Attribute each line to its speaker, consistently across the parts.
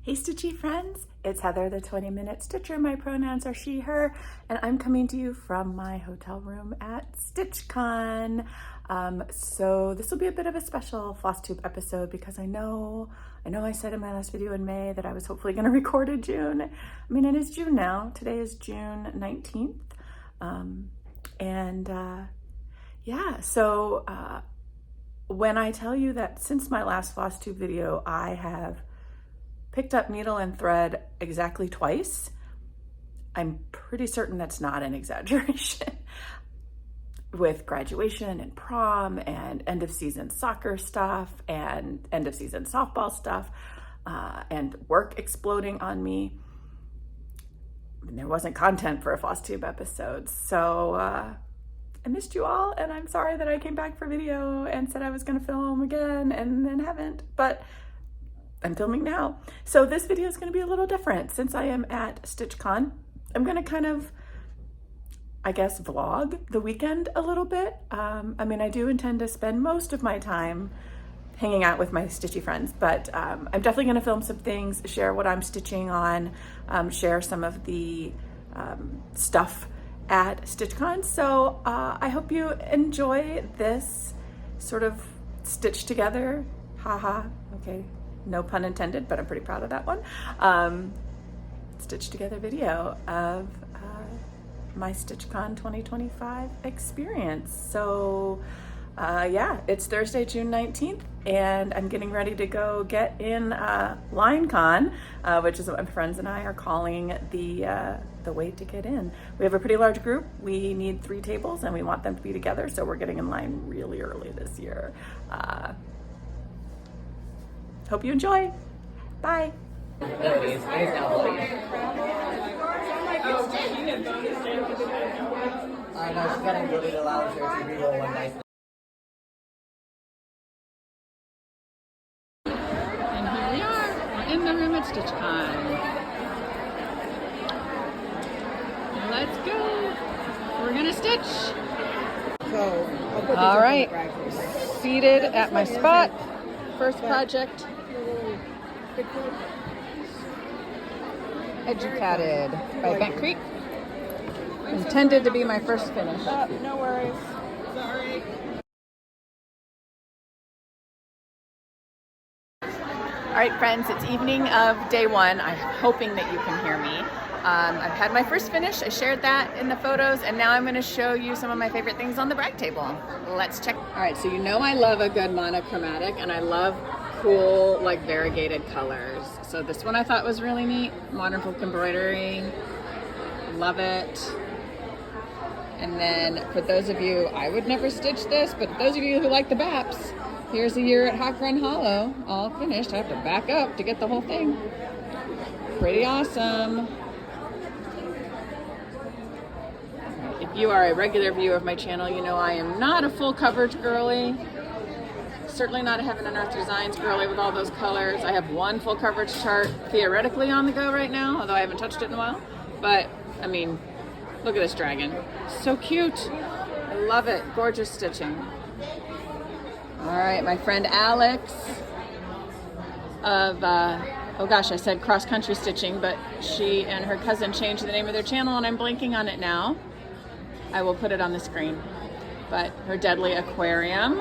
Speaker 1: Hey Stitchy friends, it's Heather, the 20-minute stitcher. My pronouns are she, her, and I'm coming to you from my hotel room at StitchCon. So this will be a bit of a special FlossTube episode because I know I said in my last video in May that I was hopefully going to record in June. I mean, it is June now. Today is June 19th. When I tell you that since my last FlossTube video, I have picked up needle and thread exactly twice, I'm pretty certain that's not an exaggeration. With graduation and prom and end of season soccer stuff and end of season softball stuff and work exploding on me, there wasn't content for a FlossTube episode. So I missed you all, and I'm sorry that I came back for video and said I was gonna film again and then haven't, but I'm filming now. So this video is going to be a little different. Since I am at StitchCon, I'm going to kind of, I guess, vlog the weekend a little bit. I mean, I do intend to spend most of my time hanging out with my stitchy friends, but I'm definitely going to film some things, share what I'm stitching on, share some of the stuff at StitchCon. So I hope you enjoy this sort of stitch together, haha, okay. No pun intended, but I'm pretty proud of that one. Stitch together video of my StitchCon 2025 experience. So yeah, it's Thursday, June 19th, and I'm getting ready to go get in LineCon, which is what my friends and I are calling the way to get in. We have a pretty large group. We need 3 tables and we want them to be together, so we're getting in line really early this year. Hope you enjoy. Bye.
Speaker 2: I know, she's getting good. It allows her to reroll one dice.
Speaker 3: And here we are in the room at StitchCon. Let's go. We're gonna stitch. All right, seated at my spot. First project, Educated by Bent Creek. Intended to be my first finish.
Speaker 1: No worries.
Speaker 3: Sorry. All right, friends, it's evening of day 1. I'm hoping that you can hear me. I've had my first finish. I shared that in the photos, and now I'm going to show you some of my favorite things on the brag table. Let's check. All right, so you know I love a good monochromatic, and I love cool, like, variegated colors. So this one I thought was really neat. Modern Folk Embroidery. Love it. And then for those of you, I would never stitch this, but those of you who like the BAPs, here's a year at Hawk Run Hollow, all finished. I have to back up to get the whole thing. Pretty awesome. If you are a regular viewer of my channel, you know I am not a full coverage girly. Certainly not a Heaven and Earth Designs girly with all those colors. I have one full coverage chart theoretically on the go right now, although I haven't touched it in a while. But, I mean, look at this dragon. So cute. I love it. Gorgeous stitching. All right, my friend Alex of, oh gosh, I said cross country stitching, but she and her cousin changed the name of their channel and I'm blanking on it now. I will put it on the screen. But her Deadly Aquarium,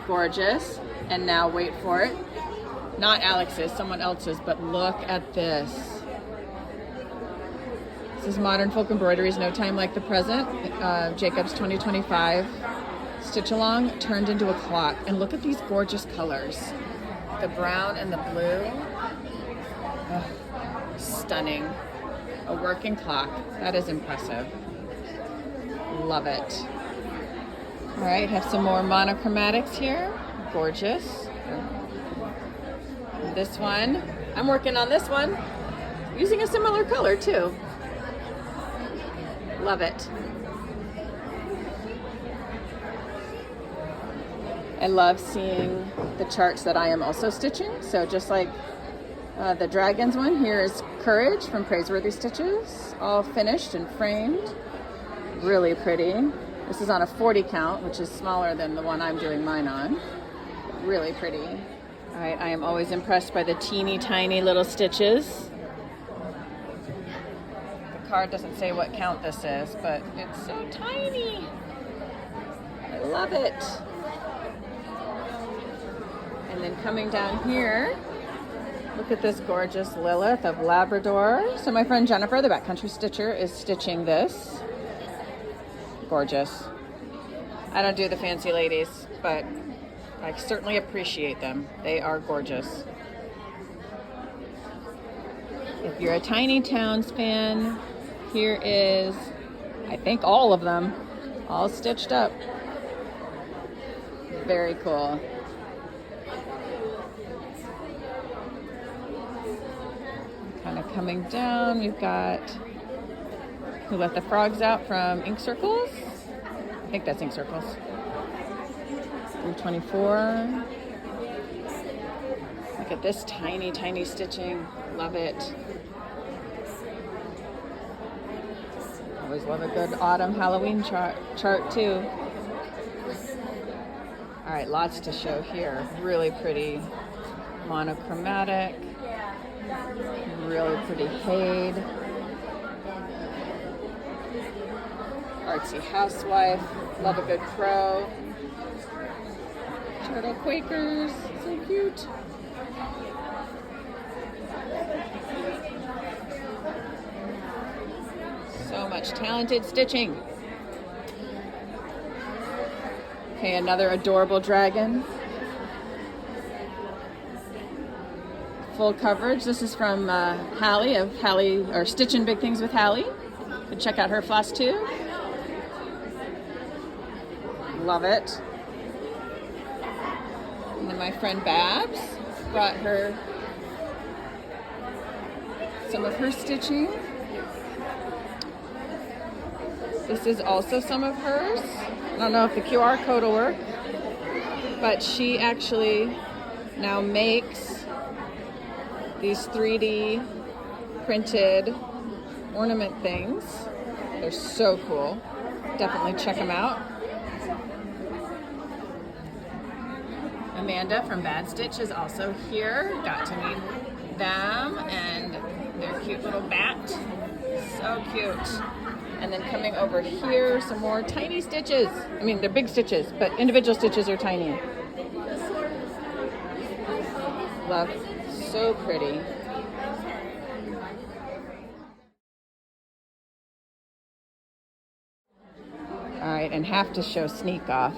Speaker 3: gorgeous. And now wait for it. Not Alex's, someone else's, but look at this. This is Modern Folk Embroidery's No Time Like the Present, Jacob's 2025 stitch along turned into a clock. And look at these gorgeous colors. The brown and the blue. Oh, stunning. A working clock. That is impressive. Love it. All right, have some more monochromatics here. Gorgeous. This one, I'm working on this one using a similar color too. Love it. I love seeing the charts that I am also stitching. So just like the Dragons one, here's Courage from Praiseworthy Stitches, all finished and framed. Really pretty. This is on a 40 count, which is smaller than the one I'm doing mine on. Really pretty. All right, I am always impressed by the teeny tiny little stitches. The card doesn't say what count this is, but it's so tiny. I love it. And then coming down here, look at this gorgeous Lilith of Labrador. So my friend Jennifer, the backcountry stitcher, is stitching this. Gorgeous. I don't do the fancy ladies, but I certainly appreciate them. They are gorgeous. If you're a Tiny Towns fan, here is, I think, all of them, all stitched up. Very cool. Kind of coming down, we've got Who Let the Frogs Out from Ink Circles. I think that's Ink Circles. 324. Look at this tiny, tiny stitching. Love it. Always love a good autumn Halloween chart too. All right, lots to show here. Really pretty monochromatic. Really pretty Haid. Artsy housewife. Love a good crow. Turtle Quakers. So cute. So much talented stitching. Okay, another adorable dragon. Full coverage. This is from Hallie of Hallie, or Stitchin' Big Things with Hallie. You can check out her floss too. Love it. And then my friend Babs brought her some of her stitching. This is also some of hers. I don't know if the QR code will work, but she actually now makes these 3D printed ornament things. They're so cool. Definitely check them out. Amanda from Bad Stitch is also here. Got to meet them and their cute little bat. So cute. And then coming over here, some more tiny stitches. I mean, they're big stitches, but individual stitches are tiny. Love. So pretty. All right, and have to show Sneak Off.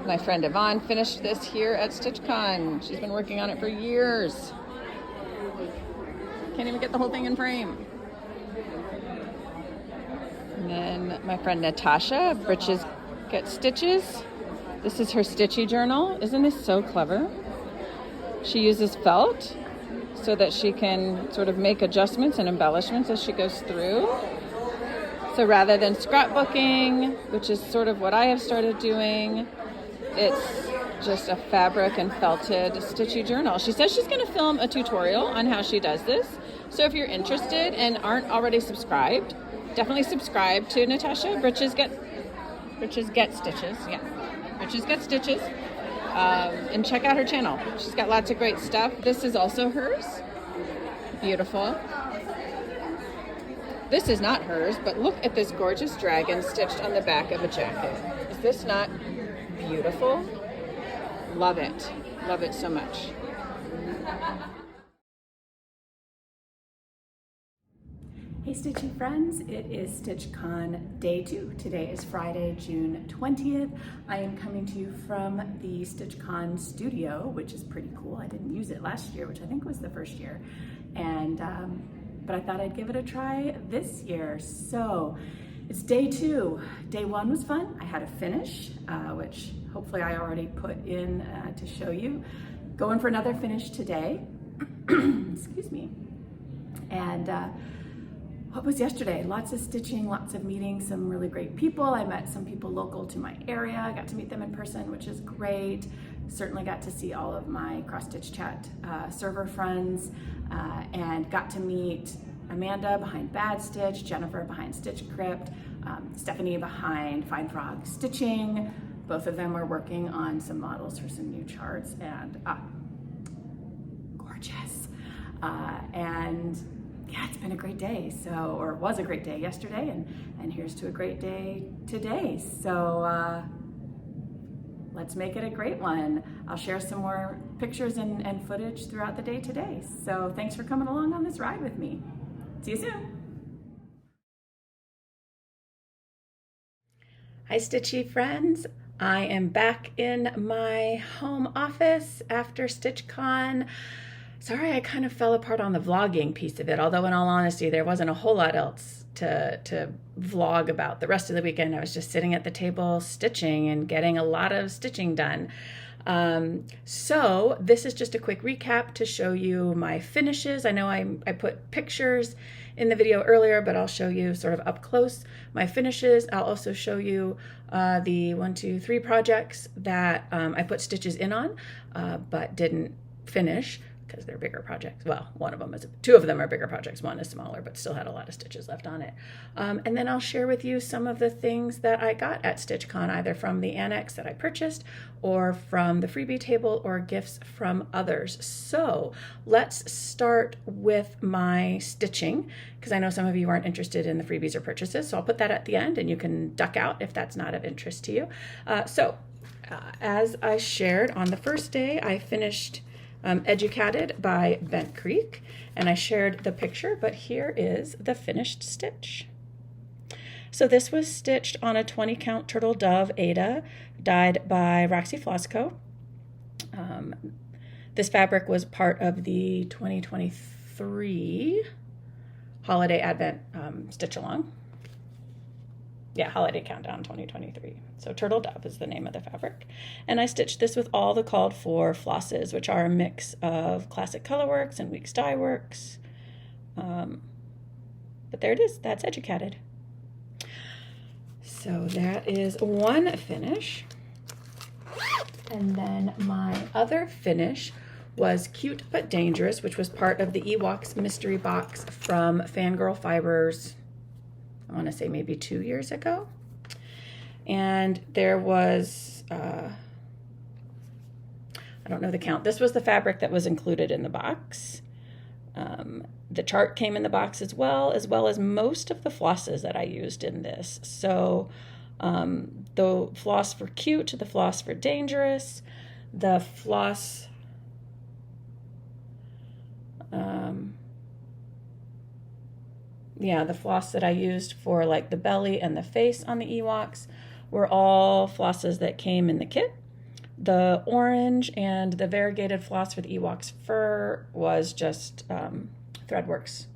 Speaker 3: My friend Yvonne finished this here at StitchCon. She's been working on it for years. Can't even get the whole thing in frame. And then my friend Natasha, Britches Get Stitches. This is her stitchy journal. Isn't this so clever? She uses felt so that she can sort of make adjustments and embellishments as she goes through. So rather than scrapbooking, which is sort of what I have started doing, it's just a fabric and felted stitchy journal. She says she's going to film a tutorial on how she does this. So if you're interested and aren't already subscribed, definitely subscribe to Natasha, Britches Get Stitches. Yeah, Britches Get Stitches. And check out her channel. She's got lots of great stuff. This is also hers. Beautiful. This is not hers, but look at this gorgeous dragon stitched on the back of a jacket. Is this not beautiful? Love it. Love it so much.
Speaker 1: Hey Stitchy friends, it is StitchCon Day 2. Today is Friday, June 20th. I am coming to you from the StitchCon studio, which is pretty cool. I didn't use it last year, which I think was the first year. And, but I thought I'd give it a try this year. So it's Day 2. Day 1 was fun. I had a finish, which hopefully I already put in to show you. Going for another finish today. Excuse me. And, what was yesterday? Lots of stitching, lots of meetings, some really great people. I met some people local to my area. I got to meet them in person, which is great. Certainly got to see all of my Cross Stitch Chat server friends and got to meet Amanda behind Bad Stitch, Jennifer behind Stitch Crypt, Stephanie behind Fine Frog Stitching. Both of them are working on some models for some new charts, and gorgeous. And yeah, it's been a great day. So, or it was a great day yesterday, and here's to a great day today. So let's make it a great one. I'll share some more pictures and footage throughout the day today. So thanks for coming along on this ride with me. See you soon. Hi Stitchy friends. I am back in my home office after StitchCon. Sorry I kind of fell apart on the vlogging piece of it, although in all honesty there wasn't a whole lot else to vlog about. The rest of the weekend I was just sitting at the table stitching and getting a lot of stitching done. So this is just a quick recap to show you my finishes. I know I put pictures in the video earlier, but I'll show you sort of up close my finishes. I'll also show you the 1, 2, 3 projects that I put stitches in on, but didn't finish because they're bigger projects. Well, two of them are bigger projects. One is smaller, but still had a lot of stitches left on it. And then I'll share with you some of the things that I got at StitchCon, either from the annex that I purchased or from the freebie table or gifts from others. So let's start with my stitching, because I know some of you aren't interested in the freebies or purchases. So I'll put that at the end and you can duck out if that's not of interest to you. As I shared on the first day, I finished Educated by Bent Creek, and I shared the picture, but here is the finished stitch. So this was stitched on a 20 count Turtle Dove Aida dyed by Roxy Floss Co. This fabric was part of the 2023 Holiday Advent Stitch Along. Yeah, Holiday Countdown 2023. So Turtle Dove is the name of the fabric. And I stitched this with all the called for flosses, which are a mix of Classic Colorworks and Weeks Dye Works. But there it is, that's Educated. So that is one finish. And then my other finish was Cute But Dangerous, which was part of the Ewoks mystery box from Fangirl Fibers, I want to say maybe 2 years ago. And there was, I don't know the count. This was the fabric that was included in the box. The chart came in the box as well as most of the flosses that I used in this. So the floss for Cute, the floss for Dangerous, the floss, the floss that I used for like the belly and the face on the Ewoks were all flosses that came in the kit. The orange and the variegated floss for the Ewoks fur was just Threadworks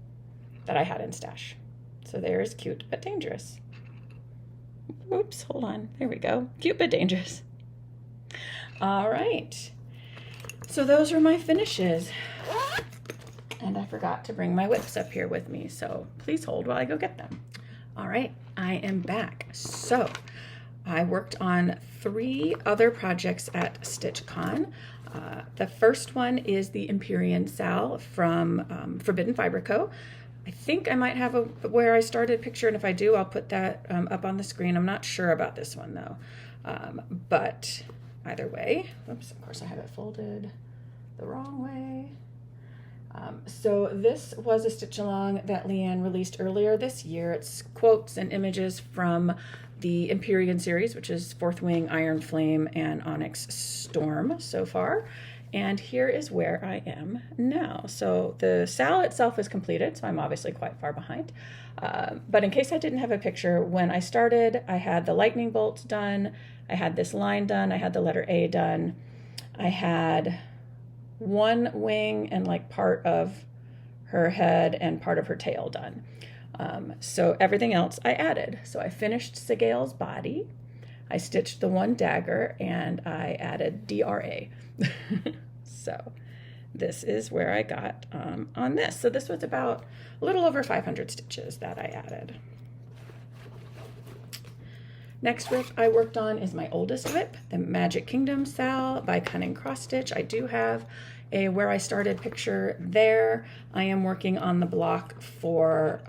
Speaker 1: that I had in stash. So there's Cute But Dangerous. Oops, hold on. There we go. Cute But Dangerous. All right. So those are my finishes. And I forgot to bring my whips up here with me, so please hold while I go get them. All right, I am back. So I worked on 3 other projects at StitchCon. The first one is the Empyrean Sal from Forbidden Fiber Co. I think I might have a where I started picture, and if I do, I'll put that up on the screen. I'm not sure about this one though, but either way, oops, of course I have it folded the wrong way. So this was a stitch along that Leanne released earlier this year. It's quotes and images from the Empyrean series, which is Fourth Wing, Iron Flame, and Onyx Storm so far. And here is where I am now. So the sal itself is completed, so I'm obviously quite far behind. But in case I didn't have a picture, when I started, I had the lightning bolts done, I had this line done, I had the letter A done, I had one wing and like part of her head and part of her tail done. So everything else I added. So I finished Sigale's body, I stitched the one dagger, and I added DRA. So this is where I got on this. So this was about a little over 500 stitches that I added. Next whip I worked on is my oldest whip, the Magic Kingdom Sal by Cunning Cross Stitch. I do have a where I started picture there. I am working on the block for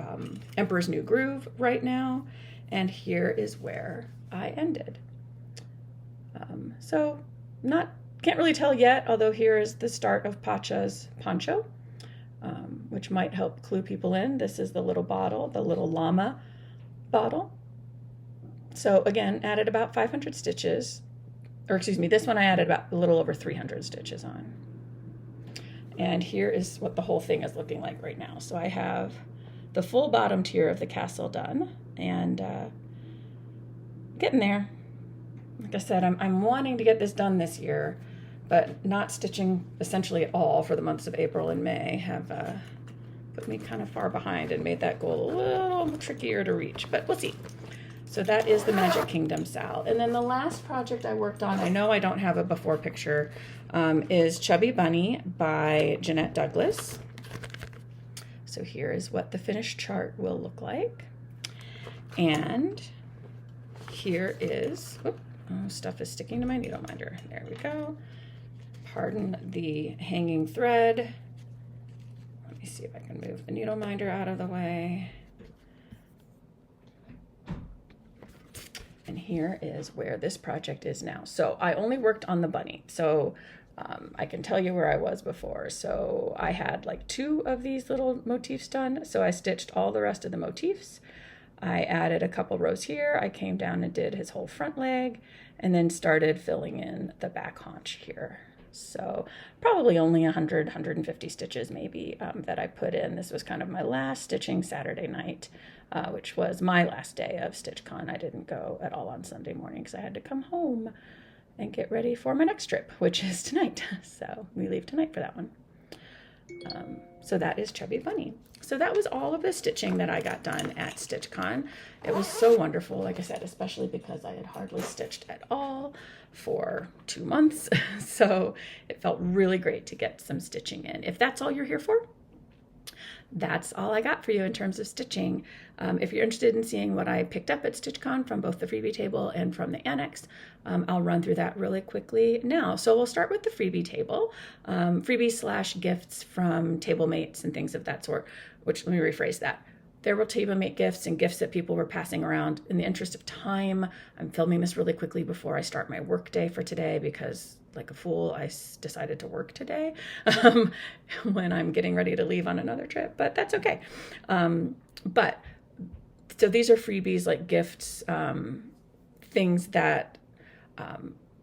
Speaker 1: Emperor's New Groove right now, and here is where I ended. So not Can't really tell yet, although here is the start of Pacha's poncho, which might help clue people in. This is the little bottle, the little llama bottle. So again, added about 500 stitches, or excuse me, this one I added about a little over 300 stitches on. And here is what the whole thing is looking like right now. So I have the full bottom tier of the castle done, and getting there. Like I said, I'm wanting to get this done this year, but not stitching essentially at all for the months of April and May have put me kind of far behind and made that goal a little trickier to reach, but we'll see. So that is the Magic Kingdom Sal. And then the last project I worked on, I know I don't have a before picture, is Chubby Bunny by Jeanette Douglas. So here is what the finished chart will look like. And here is, whoop, oh, stuff is sticking to my needle minder. There we go. Pardon the hanging thread. Let me see if I can move the needle minder out of the way. And here is where this project is now. So I only worked on the bunny. So I can tell you where I was before. So I had like 2 of these little motifs done. So I stitched all the rest of the motifs. I added a couple rows here. I came down and did his whole front leg and then started filling in the back haunch here. So probably only 100, 150 stitches maybe that I put in. This was kind of my last stitching Saturday night, which was my last day of StitchCon. I didn't go at all on Sunday morning because I had to come home and get ready for my next trip, which is tonight. So we leave tonight for that one. So that is Chubby Bunny. So that was all of the stitching that I got done at StitchCon. It was so wonderful, like I said, especially because I had hardly stitched at all for 2 months. So it felt really great to get some stitching in. If that's all you're here for, that's all I got for you in terms of stitching. If you're interested in seeing what I picked up at StitchCon from both the freebie table and from the annex, I'll run through that really quickly now. So we'll start with the freebie table, freebie / gifts from table mates and things of that sort, which let me rephrase that. There were table mate gifts and gifts that people were passing around. In the interest of time, I'm filming this really quickly before I start my work day for today because like a fool, I decided to work today when I'm getting ready to leave on another trip, but that's okay. So these are freebies, like gifts, things that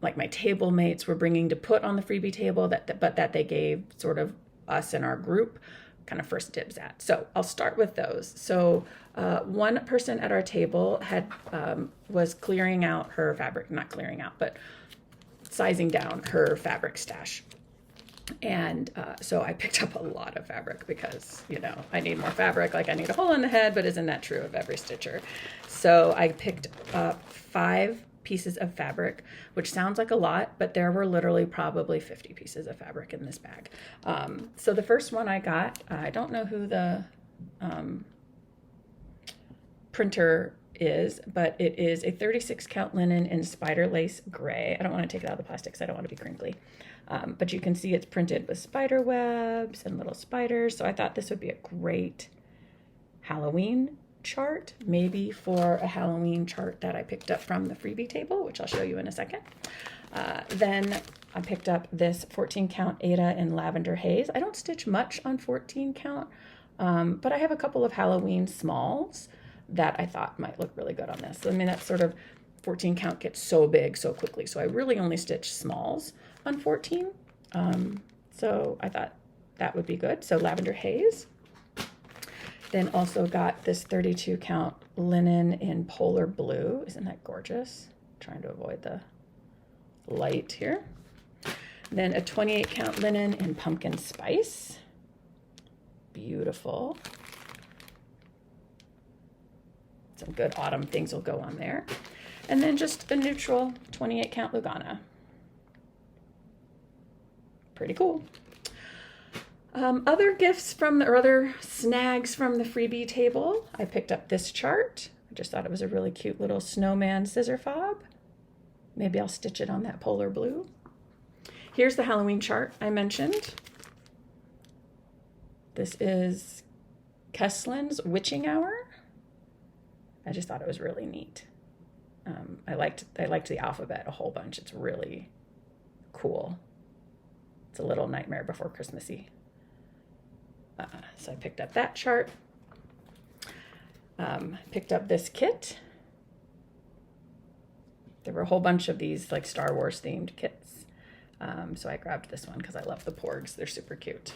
Speaker 1: like my table mates were bringing to put on the freebie table, but that they gave sort of us in our group kind of first dibs at. So I'll start with those. So one person at our table was clearing out her fabric, not clearing out, but sizing down her fabric stash. And so I picked up a lot of fabric because, you know, I need more fabric. Like I need a hole in the head, but isn't that true of every stitcher? So I picked up 5 pieces of fabric, which sounds like a lot, but there were literally probably 50 pieces of fabric in this bag. So the first one I got, I don't know who the printer is, but it is a 36 count linen in spider lace gray. I don't want to take it out of the plastic because I don't want to be crinkly. But you can see it's printed with spider webs and little spiders. So I thought this would be a great Halloween chart, maybe for a Halloween chart that I picked up from the freebie table, which I'll show you in a second. Then I picked up this 14 count Aida in lavender haze. I don't stitch much on 14 count, but I have a couple of Halloween smalls that I thought might look really good on this. I mean, that sort of 14 count gets so big so quickly. So I really only stitch smalls on 14. So I thought that would be good. So lavender haze. Then also got this 32 count linen in polar blue. Isn't that gorgeous? Trying to avoid the light here. Then a 28 count linen in pumpkin spice. Beautiful. Some good autumn things will go on there. And then just a neutral 28 count Lugana. Pretty cool. Other gifts from or other snags from the freebie table. I picked up this chart. I just thought it was a really cute little snowman scissor fob. Maybe I'll stitch it on that polar blue. Here's the Halloween chart I mentioned. This is Keslin's Witching Hour. I just thought it was really neat. I liked the alphabet a whole bunch. It's really cool. It's a little Nightmare Before Christmassy. So I picked up that chart. Picked up this kit. There were a whole bunch of these like Star Wars themed kits. So I grabbed this one because I love the Porgs. They're super cute.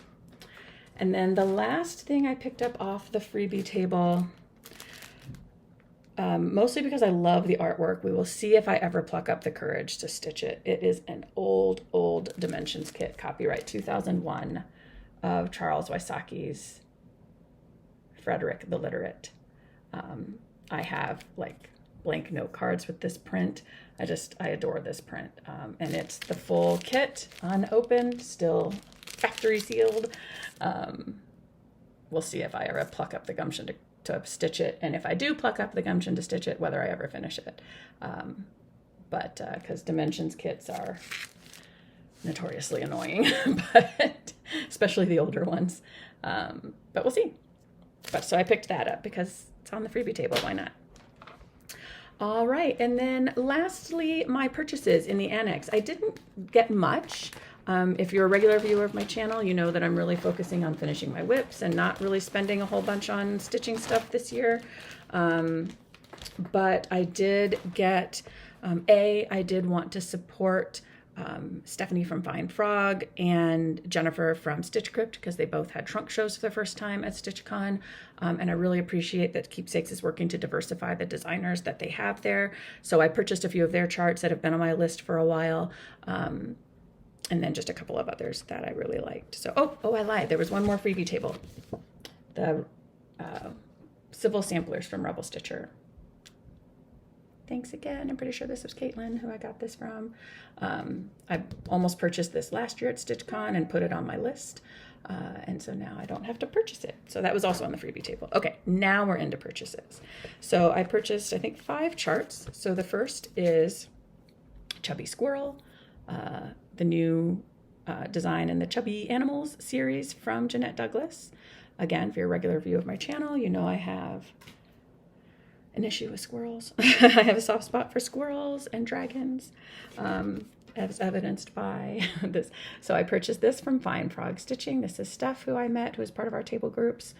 Speaker 1: And then the last thing I picked up off the freebie table, mostly because I love the artwork. We will see if I ever pluck up the courage to stitch it. It is an old Dimensions kit, copyright 2001, of Charles Wysocki's Frederick the Literate. I have like blank note cards with this print. I adore this print. And it's the full kit, unopened, still factory sealed. We'll see if I ever pluck up the gumption to stitch it. And if I do pluck up the gumption to stitch it, whether I ever finish it. But because Dimensions kits are notoriously annoying, but especially the older ones. But we'll see. But so I picked that up because it's on the freebie table. Why not? All right. And then lastly, my purchases in the annex. I didn't get much. If you're a regular viewer of my channel, you know that I'm really focusing on finishing my whips and not really spending a whole bunch on stitching stuff this year. But I did get, I did want to support Stephanie from Fine Frog and Jennifer from Stitch Crypt because they both had trunk shows for the first time at StitchCon. And I really appreciate that Keepsakes is working to diversify the designers that they have there. So I purchased a few of their charts that have been on my list for a while. And then just a couple of others that I really liked. So, I lied. There was one more freebie table. The Civil Samplers from Rebel Stitcher. Thanks again. I'm pretty sure this was Caitlin who I got this from. I almost purchased this last year at StitchCon and put it on my list. And so now I don't have to purchase it. So that was also on the freebie table. Okay, now we're into purchases. So I purchased, I think, 5 charts. So the first is Chubby Squirrel, the new design in the Chubby Animals series from Jeanette Douglas. Again, if you're a regular viewer of my channel, you know I have an issue with squirrels. I have a soft spot for squirrels and dragons, as evidenced by this. So I purchased this from Fine Frog Stitching. This is Steph, who I met, who is part of our table groups.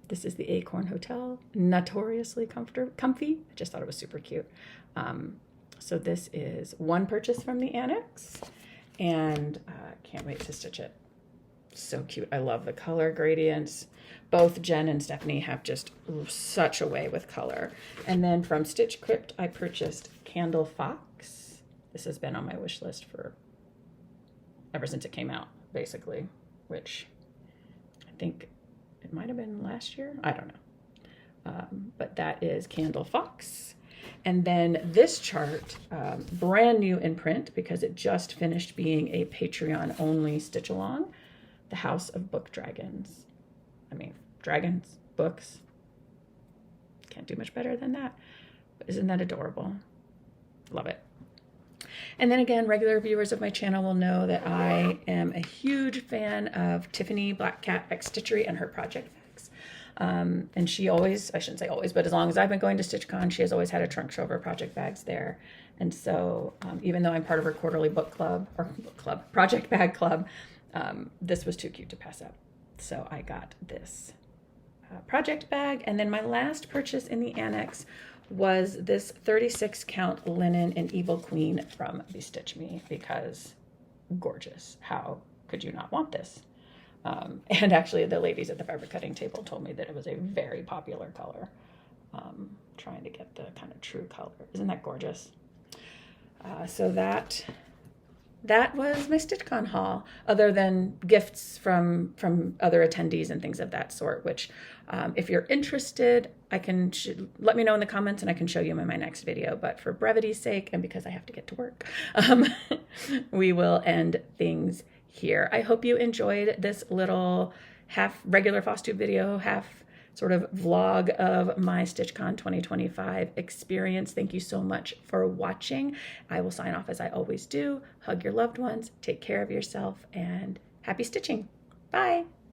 Speaker 1: This is the Acorn Hotel, notoriously comfy. I just thought it was super cute. So this is one purchase from the annex, and can't wait to stitch it. So cute. I love the color gradients. Both Jen and Stephanie have just such a way with color. And then from Stitch Crypt, I purchased Candle Fox. This has been on my wish list for ever since it came out, basically, which I think it might have been last year. I don't know. But that is Candle Fox. And then this chart, brand new in print because it just finished being a Patreon only stitch along, The House of Book Dragons. I mean, dragons, books, can't do much better than that. But isn't that adorable? Love it. And then again, regular viewers of my channel will know that I am a huge fan of Tiffany Black Cat X Stitchery and her project bags. And she always, I shouldn't say always, but as long as I've been going to StitchCon, she has always had a trunk show of her project bags there. And so even though I'm part of her quarterly project bag club, this was too cute to pass up. So I got this project bag. And then my last purchase in the annex was this 36 count linen in Evil Queen from Bestitch Me, because gorgeous. How could you not want this? And actually the ladies at the fabric cutting table told me that it was a very popular color. Trying to get the kind of true color. Isn't that gorgeous? So that was my StitchCon haul, other than gifts from other attendees and things of that sort, which if you're interested, let me know in the comments and I can show you in my next video. But for brevity's sake, and because I have to get to work, we will end things here. I hope you enjoyed this little half regular FOSS-tube video, half sort of vlog of my StitchCon 2025 experience. Thank you so much for watching. I will sign off as I always do. Hug your loved ones, take care of yourself, and happy stitching. Bye.